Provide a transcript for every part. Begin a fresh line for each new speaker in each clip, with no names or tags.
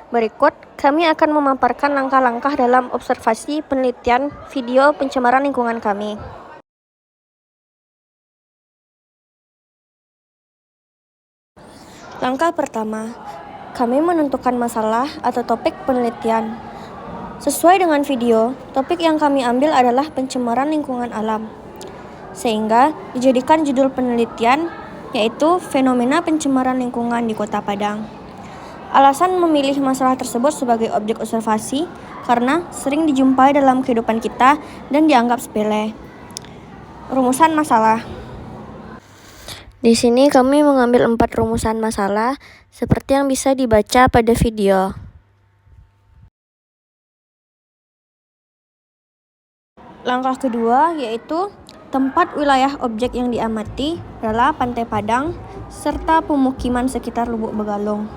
Berikut, kami akan memaparkan langkah-langkah dalam observasi penelitian video pencemaran lingkungan kami. Langkah pertama, kami menentukan masalah atau topik penelitian. Sesuai dengan video, topik yang kami ambil adalah pencemaran lingkungan alam. Sehingga dijadikan judul penelitian, yaitu fenomena pencemaran lingkungan di Kota Padang. Alasan memilih masalah tersebut sebagai objek observasi karena sering dijumpai dalam kehidupan kita dan dianggap sepele. Rumusan masalah. Di sini kami mengambil 4 rumusan masalah seperti yang bisa dibaca pada video. Langkah kedua yaitu tempat wilayah objek yang diamati adalah Pantai Padang serta pemukiman sekitar Lubuk Begalung.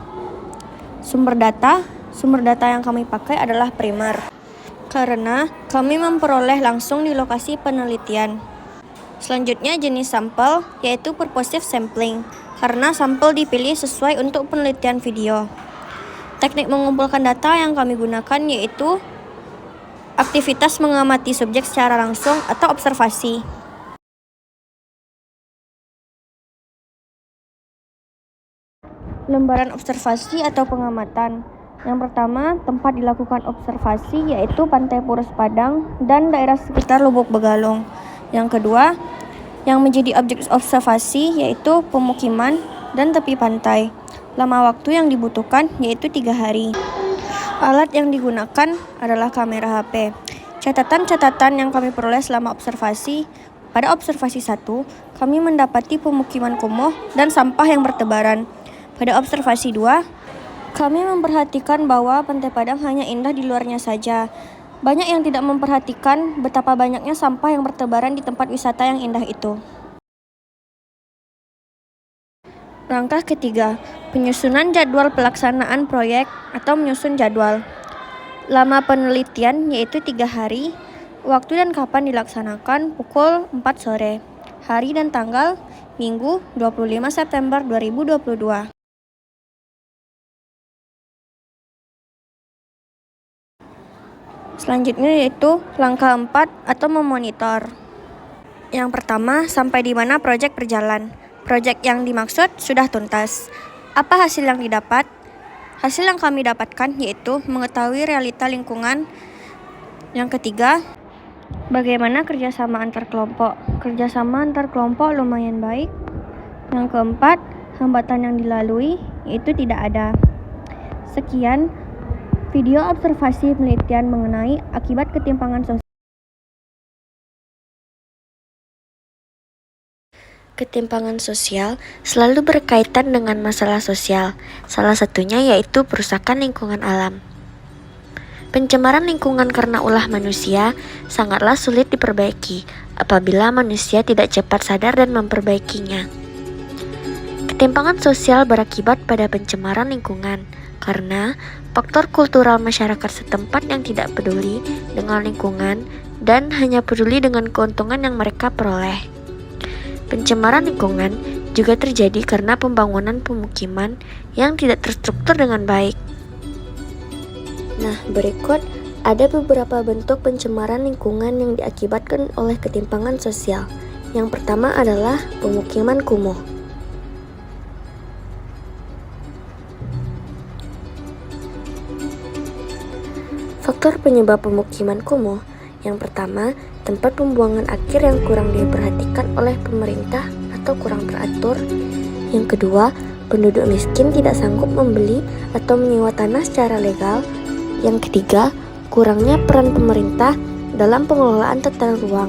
Sumber data yang kami pakai adalah primer, karena kami memperoleh langsung di lokasi penelitian. Selanjutnya jenis sampel, yaitu purposive sampling, karena sampel dipilih sesuai untuk penelitian video. Teknik mengumpulkan data yang kami gunakan yaitu aktivitas mengamati subjek secara langsung atau observasi. Lembaran observasi atau pengamatan. Yang pertama, tempat dilakukan observasi yaitu Pantai Purus Padang dan daerah sekitar Lubuk Begalung. Yang kedua, yang menjadi objek observasi yaitu pemukiman dan tepi pantai. Lama waktu yang dibutuhkan yaitu 3 hari. Alat yang digunakan adalah kamera HP. Catatan-catatan yang kami peroleh selama observasi. Pada observasi 1, kami mendapati pemukiman kumuh dan sampah yang bertebaran. Pada observasi 2, kami memperhatikan bahwa Pantai Padang hanya indah di luarnya saja. Banyak yang tidak memperhatikan betapa banyaknya sampah yang bertebaran di tempat wisata yang indah itu. Langkah ketiga, penyusunan jadwal pelaksanaan proyek atau menyusun jadwal. Lama penelitian yaitu 3 hari. Waktu dan kapan dilaksanakan pukul 4 sore. Hari dan tanggal Minggu 25 September 2022. Selanjutnya yaitu langkah 4 atau memonitor. Yang pertama, sampai di mana proyek berjalan. Proyek yang dimaksud sudah tuntas. Apa hasil yang didapat? Hasil yang kami dapatkan yaitu mengetahui realita lingkungan. Yang ketiga, bagaimana kerjasama antar kelompok. Kerjasama antar kelompok lumayan baik. Yang keempat, hambatan yang dilalui yaitu tidak ada. Sekian video observasi penelitian mengenai akibat ketimpangan sosial. Ketimpangan sosial selalu berkaitan dengan masalah sosial, salah satunya yaitu perusakan lingkungan alam. Pencemaran lingkungan karena ulah manusia sangatlah sulit diperbaiki apabila manusia tidak cepat sadar dan memperbaikinya. Ketimpangan sosial berakibat pada pencemaran lingkungan karena faktor kultural masyarakat setempat yang tidak peduli dengan lingkungan dan hanya peduli dengan keuntungan yang mereka peroleh. Pencemaran lingkungan juga terjadi karena pembangunan pemukiman yang tidak terstruktur dengan baik. Nah, berikut ada beberapa bentuk pencemaran lingkungan yang diakibatkan oleh ketimpangan sosial. Yang pertama adalah pemukiman kumuh. Faktor penyebab pemukiman kumuh. Yang pertama, tempat pembuangan akhir yang kurang diperhatikan oleh pemerintah atau kurang teratur. Yang kedua, penduduk miskin tidak sanggup membeli atau menyewa tanah secara legal. Yang ketiga, kurangnya peran pemerintah dalam pengelolaan tata ruang.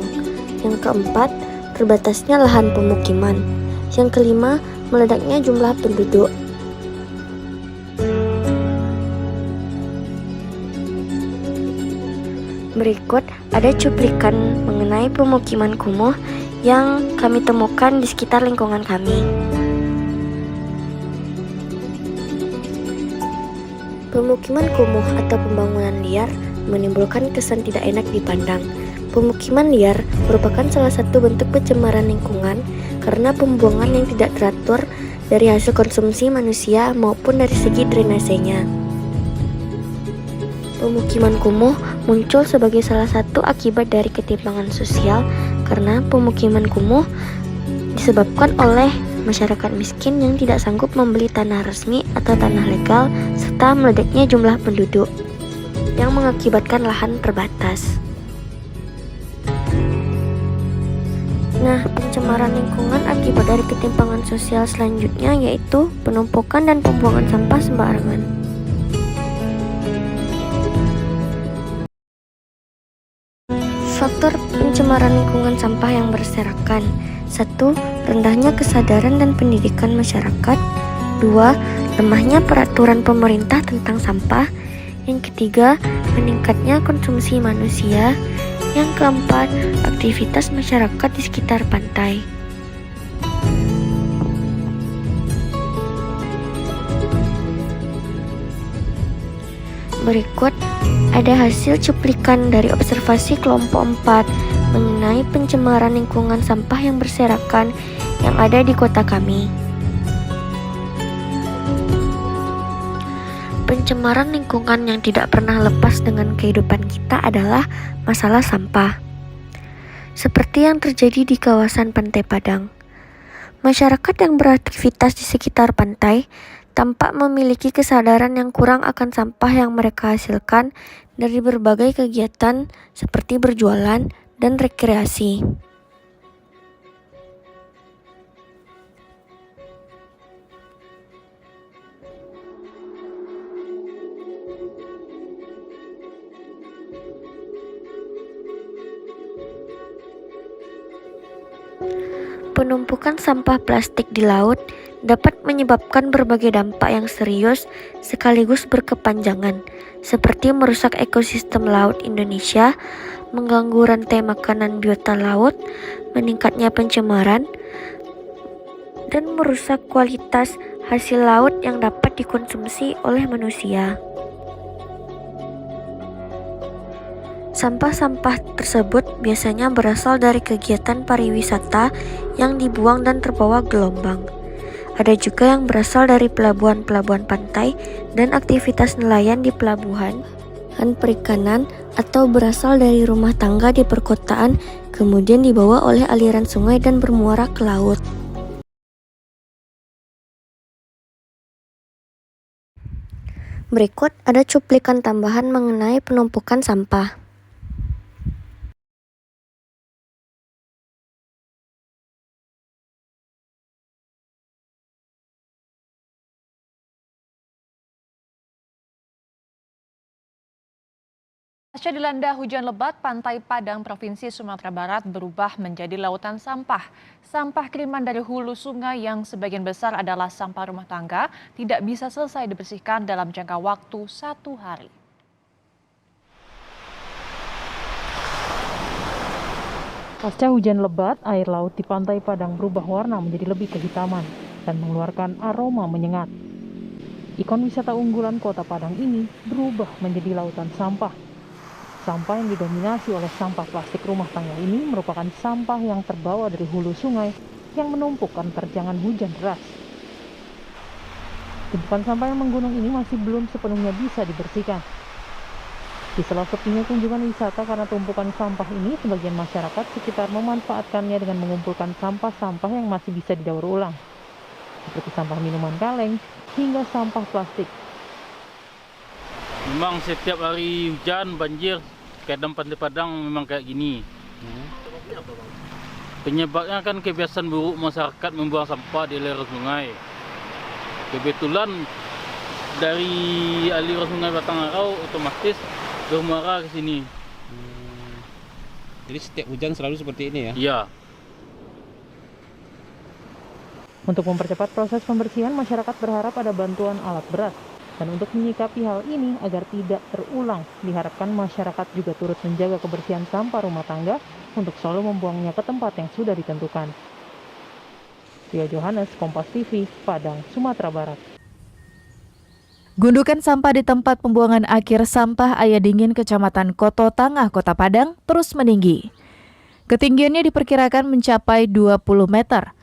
Yang keempat, terbatasnya lahan pemukiman. Yang kelima, meledaknya jumlah penduduk. Berikut ada cuplikan mengenai pemukiman kumuh yang kami temukan di sekitar lingkungan kami. Pemukiman kumuh atau pembangunan liar menimbulkan kesan tidak enak dipandang. Pemukiman liar merupakan salah satu bentuk pencemaran lingkungan karena pembuangan yang tidak teratur dari hasil konsumsi manusia maupun dari segi drainasenya. Pemukiman kumuh muncul sebagai salah satu akibat dari ketimpangan sosial karena pemukiman kumuh disebabkan oleh masyarakat miskin yang tidak sanggup membeli tanah resmi atau tanah legal serta meledaknya jumlah penduduk yang mengakibatkan lahan terbatas. Nah, pencemaran lingkungan akibat dari ketimpangan sosial selanjutnya yaitu penumpukan dan pembuangan sampah sembarangan. Faktor pencemaran lingkungan sampah yang berserakan. 1. Rendahnya kesadaran dan pendidikan masyarakat. 2. Lemahnya peraturan pemerintah tentang sampah. Yang ketiga, meningkatnya konsumsi manusia. Yang keempat, aktivitas masyarakat di sekitar pantai. Berikut ada hasil cuplikan dari observasi kelompok 4 mengenai pencemaran lingkungan sampah yang berserakan yang ada di kota kami. Pencemaran lingkungan yang tidak pernah lepas dengan kehidupan kita adalah masalah sampah. Seperti yang terjadi di kawasan Pantai Padang. Masyarakat yang beraktivitas di sekitar pantai tampak memiliki kesadaran yang kurang akan sampah yang mereka hasilkan dari berbagai kegiatan seperti berjualan dan rekreasi. Penumpukan sampah plastik di laut dapat menyebabkan berbagai dampak yang serius sekaligus berkepanjangan, seperti merusak ekosistem laut Indonesia, mengganggu rantai makanan biota laut, meningkatnya pencemaran, dan merusak kualitas hasil laut yang dapat dikonsumsi oleh manusia. Sampah-sampah tersebut biasanya berasal dari kegiatan pariwisata yang dibuang dan terbawa gelombang. Ada juga yang berasal dari pelabuhan-pelabuhan pantai dan aktivitas nelayan di pelabuhan dan perikanan, atau berasal dari rumah tangga di perkotaan kemudian dibawa oleh aliran sungai dan bermuara ke laut. Berikut ada cuplikan tambahan mengenai penumpukan sampah.
Pasca dilanda hujan lebat, Pantai Padang, Provinsi Sumatera Barat berubah menjadi lautan sampah. Sampah kiriman dari hulu sungai yang sebagian besar adalah sampah rumah tangga tidak bisa selesai dibersihkan dalam jangka waktu 1 hari. Pasca hujan lebat, air laut di Pantai Padang berubah warna menjadi lebih kehitaman dan mengeluarkan aroma menyengat. Ikon wisata unggulan Kota Padang ini berubah menjadi lautan sampah. Sampah yang didominasi oleh sampah plastik rumah tangga ini merupakan sampah yang terbawa dari hulu sungai yang menumpuk karena terjangan hujan deras. Tumpukan sampah yang menggunung ini masih belum sepenuhnya bisa dibersihkan. Di sela sepinya kunjungan wisata karena tumpukan sampah ini, sebagian masyarakat sekitar memanfaatkannya dengan mengumpulkan sampah-sampah yang masih bisa didaur ulang, seperti sampah minuman kaleng hingga sampah plastik.
Memang setiap hari hujan, banjir, kadang Pantai Padang memang kayak gini. Penyebabnya kan kebiasaan buruk masyarakat membuang sampah di aliran sungai. Kebetulan dari aliran sungai Batang Arau otomatis bermuara ke sini.
Jadi setiap hujan selalu seperti ini ya?
Iya.
Untuk mempercepat proses pembersihan, masyarakat berharap ada bantuan alat berat. Dan untuk menyikapi hal ini agar tidak terulang, diharapkan masyarakat juga turut menjaga kebersihan sampah rumah tangga untuk selalu membuangnya ke tempat yang sudah ditentukan. Rio Johannes, Kompas TV, Padang, Sumatera Barat.
Gundukan sampah di tempat pembuangan akhir sampah Ayadingin, Kecamatan Koto Tangah, Kota Padang terus meninggi. Ketinggiannya diperkirakan mencapai 20 meter.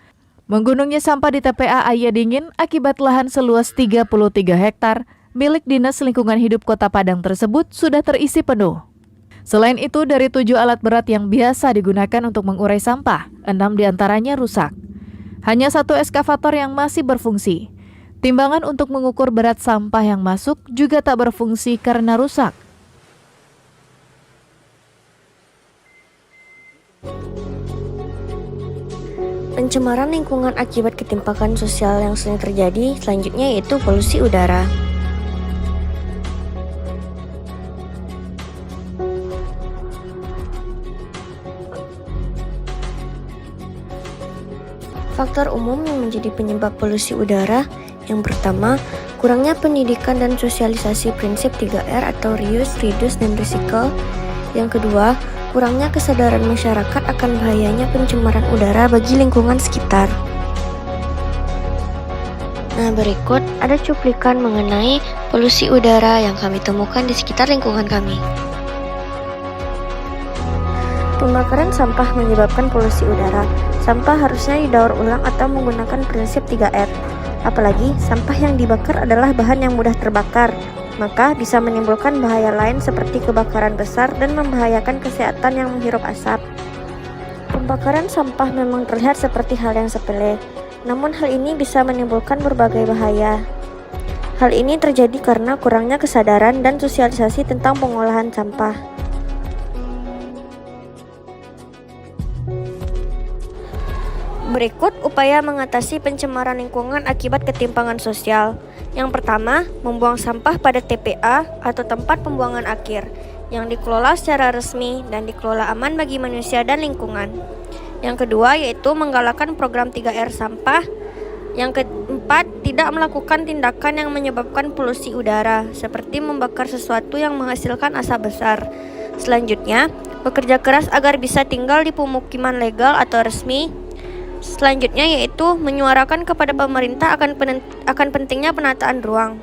Menggunungnya sampah di TPA Ayadingin akibat lahan seluas 33 hektar milik Dinas Lingkungan Hidup Kota Padang tersebut sudah terisi penuh. Selain itu, dari 7 alat berat yang biasa digunakan untuk mengurai sampah, 6 diantaranya rusak. Hanya 1 eskavator yang masih berfungsi. Timbangan untuk mengukur berat sampah yang masuk juga tak berfungsi karena rusak.
Pencemaran lingkungan akibat ketimpangan sosial yang sering terjadi selanjutnya yaitu polusi udara. Faktor umum yang menjadi penyebab polusi udara yang pertama, kurangnya pendidikan dan sosialisasi prinsip 3R atau reuse, reduce, dan recycle. Yang kedua, kurangnya kesadaran masyarakat akan bahayanya pencemaran udara bagi lingkungan sekitar. Nah, berikut ada cuplikan mengenai polusi udara yang kami temukan di sekitar lingkungan kami. Pembakaran sampah menyebabkan polusi udara. Sampah harusnya didaur ulang atau menggunakan prinsip 3R. Apalagi, sampah yang dibakar adalah bahan yang mudah terbakar, maka bisa menimbulkan bahaya lain seperti kebakaran besar dan membahayakan kesehatan yang menghirup asap. Pembakaran sampah memang terlihat seperti hal yang sepele, namun hal ini bisa menimbulkan berbagai bahaya. Hal ini terjadi karena kurangnya kesadaran dan sosialisasi tentang pengolahan sampah. Berikut upaya mengatasi pencemaran lingkungan akibat ketimpangan sosial. Yang pertama, membuang sampah pada TPA atau tempat pembuangan akhir yang dikelola secara resmi dan dikelola aman bagi manusia dan lingkungan. Yang kedua yaitu menggalakkan program 3R sampah. Yang keempat, tidak melakukan tindakan yang menyebabkan polusi udara seperti membakar sesuatu yang menghasilkan asap besar. Selanjutnya, bekerja keras agar bisa tinggal di pemukiman legal atau resmi. Selanjutnya yaitu menyuarakan kepada pemerintah akan pentingnya penataan ruang.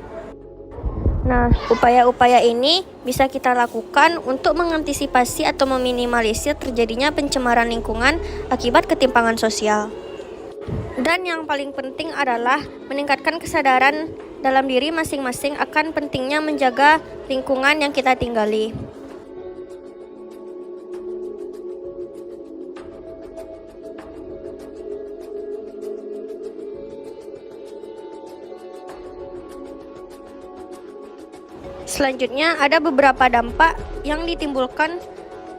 Nah, upaya-upaya ini bisa kita lakukan untuk mengantisipasi atau meminimalisir terjadinya pencemaran lingkungan akibat ketimpangan sosial. Dan yang paling penting adalah meningkatkan kesadaran dalam diri masing-masing akan pentingnya menjaga lingkungan yang kita tinggali. Selanjutnya, ada beberapa dampak yang ditimbulkan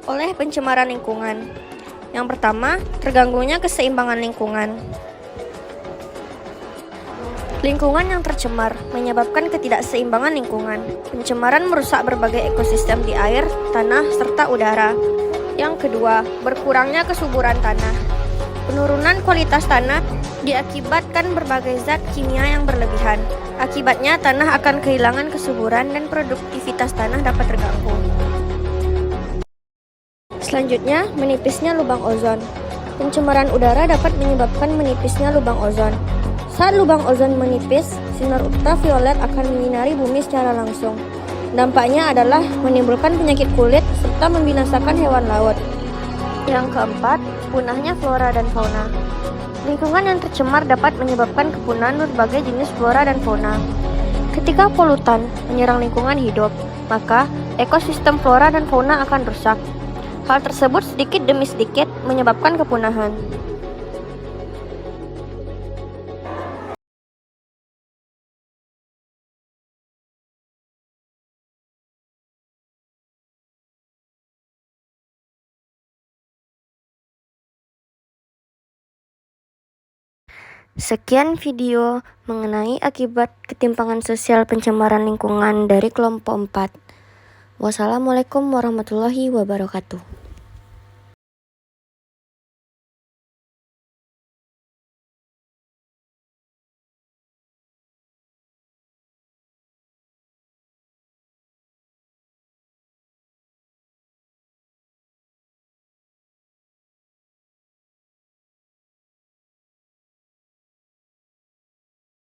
oleh pencemaran lingkungan. Yang pertama, terganggunya keseimbangan lingkungan. Lingkungan yang tercemar menyebabkan ketidakseimbangan lingkungan. Pencemaran merusak berbagai ekosistem di air, tanah, serta udara. Yang kedua, berkurangnya kesuburan tanah. Penurunan kualitas tanah diakibatkan berbagai zat kimia yang berlebihan. Akibatnya, tanah akan kehilangan kesuburan dan produktivitas tanah dapat terganggu. Selanjutnya, menipisnya lubang ozon. Pencemaran udara dapat menyebabkan menipisnya lubang ozon. Saat lubang ozon menipis, sinar ultraviolet akan menyinari bumi secara langsung. Dampaknya adalah menimbulkan penyakit kulit serta membinasakan hewan laut. Yang keempat, punahnya flora dan fauna. Lingkungan yang tercemar dapat menyebabkan kepunahan berbagai jenis flora dan fauna. Ketika polutan menyerang lingkungan hidup, maka ekosistem flora dan fauna akan rusak. Hal tersebut sedikit demi sedikit menyebabkan kepunahan. Sekian video mengenai akibat ketimpangan sosial pencemaran lingkungan dari kelompok 4. Wassalamualaikum warahmatullahi wabarakatuh.